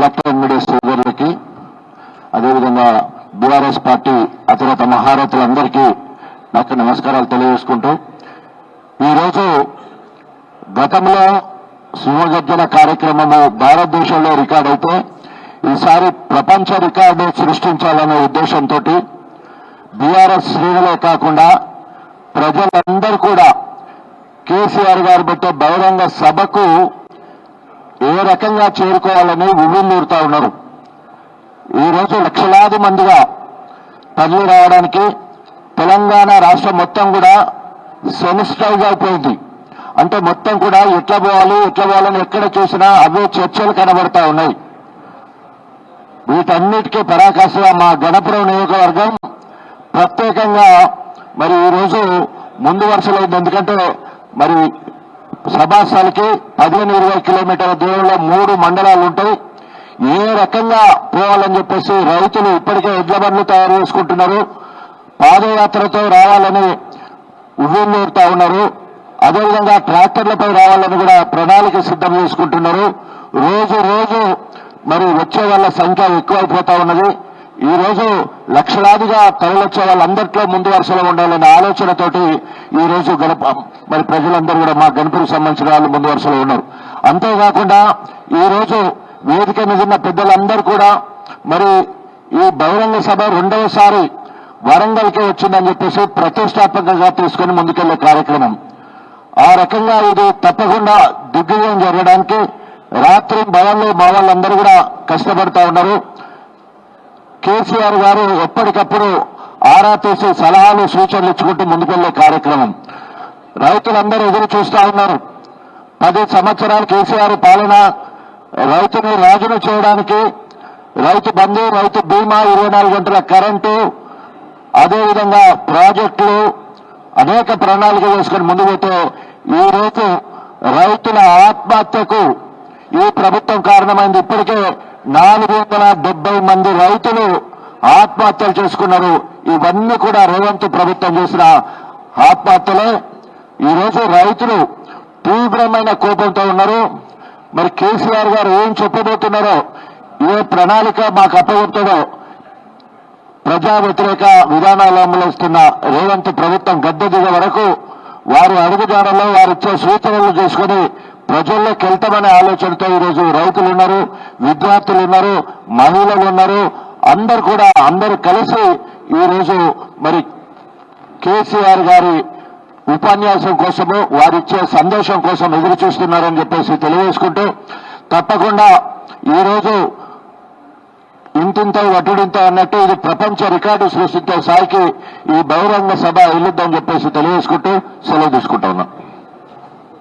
Electronic media సోదరులకి, అదేవిధంగా BRS party అతిరత మహారథులందరికీ నాకు నమస్కారాలు తెలియజేసుకుంటూ, ఈరోజు గతంలో సింహగర్జన కార్యక్రమము భారతదేశంలో రికార్డు అయితే ఈసారి ప్రపంచ రికార్డు సృష్టించాలనే ఉద్దేశంతో బీఆర్ఎస్ శ్రేణులే కాకుండా ప్రజలందరూ కూడా కేసీఆర్ గారు పెట్టే బహిరంగ సభకు ఏ రకంగా చేరుకోవాలని ఉవ్విళ్ళూరుతా ఉన్నారు. ఈరోజు లక్షలాది మందిగా తరలి రావడానికి తెలంగాణ రాష్ట్రం మొత్తం కూడా సెన్సిటైజ్ అయిపోయింది. అంటే మొత్తం కూడా ఎట్లా పోవాలని ఎక్కడ చూసినా అవే చర్చలు కనబడతా ఉన్నాయి. వీటన్నిటికీ పరాకాష్ఠగా మా గణపురం నియోజకవర్గం ప్రత్యేకంగా మరి ఈరోజు ముందు వరుసలో ఉంది. ఎందుకంటే మరి సభాస్థలికి 15-20 కిలోమీటర్ల దూరంలో 3 మండలాలు ఉంటాయి. ఏ రకంగా పోవాలని చెప్పేసి రైతులు ఇప్పటికే ఎడ్ల బండ్లు తయారు చేసుకుంటున్నారు. పాదయాత్రతో రావాలని ఉవ్విళ్ళూరుతా ఉన్నారు. అదేవిధంగా ట్రాక్టర్లపై రావాలని కూడా ప్రణాళిక సిద్ధం చేసుకుంటున్నారు. రోజు మరి వచ్చే వాళ్ళ సంఖ్య ఎక్కువైపోతా ఉన్నది. ఈ రోజు లక్షలాదిగా తరలివచ్చే వాళ్ళందరిలో ముందు వరుసలో ఉండాలనే ఆలోచనతోటి ఈ రోజు మరి ప్రజలందరూ కూడా మా గణపురికి సంబంధించిన వాళ్ళు ముందు వరుసలో ఉన్నారు. అంతేకాకుండా ఈ రోజు వేదిక మీద ఉన్న పెద్దలందరూ కూడా మరి ఈ బహిరంగ సభ రెండవసారి వరంగల్కే వచ్చిందని చెప్పేసి ప్రతిష్టాత్మకంగా తీసుకుని ముందుకెళ్లే కార్యక్రమం. ఆ రకంగా ఇది తప్పకుండా దిగ్విజయం జరగడానికి రాత్రి భవన్లో మా వాళ్ళందరూ కూడా కష్టపడతా ఉన్నారు. కేసీఆర్ గారు ఎప్పటికప్పుడు ఆరా తీసి సలహాలు సూచనలు ఇచ్చుకుంటూ ముందుకెళ్లే కార్యక్రమం. రైతులందరూ ఎదురు చూస్తా ఉన్నారు. 10 సంవత్సరాలు కేసీఆర్ పాలన రైతును రాజును చేయడానికి రైతు బంధు, రైతు బీమా, 24 గంటల కరెంటు, అదేవిధంగా ప్రాజెక్టులు అనేక ప్రణాళిక చేసుకుని ముందు పోతే ఈ రోజు రైతుల ఆత్మహత్యకు ఈ ప్రభుత్వం కారణమైంది. ఇప్పటికే 470 మంది రైతులు ఆత్మహత్యలు చేసుకున్నారు. ఇవన్నీ కూడా రేవంత్ ప్రభుత్వం చేసిన ఆత్మహత్యలే. ఈరోజు రైతులు తీవ్రమైన కోపంతో ఉన్నారు. మరి కేసీఆర్ గారు ఏం చెప్పబోతున్నారో, ఏ ప్రణాళిక మాకు అప్పగొడుతుందో, ప్రజా వ్యతిరేక విధానాలు అమలుస్తున్న రేవంత్ ప్రభుత్వం గద్దె దిగే వరకు వారి అడుగుజాడలో వారిచ్చే సూచనలు చేసుకుని ప్రజల్లోకి వెళ్తామనే ఆలోచనతో ఈరోజు రైతులు ఉన్నారు, విద్యార్థులు ఉన్నారు, మహిళలు ఉన్నారు. అందరూ కలిసి ఈరోజు మరి కేసీఆర్ గారి ఉపన్యాసం కోసము, వారిచ్చే సందేశం కోసం ఎదురు చూస్తున్నారని చెప్పేసి తెలియజేసుకుంటూ, తప్పకుండా ఈరోజు ఇంతింత వటుడింత అన్నట్టు ఇది ప్రపంచ రికార్డు సృష్టించే స్థాయికి ఈ బహిరంగ సభ వెళ్ళొద్దని చెప్పేసి తెలియజేసుకుంటూ సెలవు తీసుకుంటా ఉన్నాం.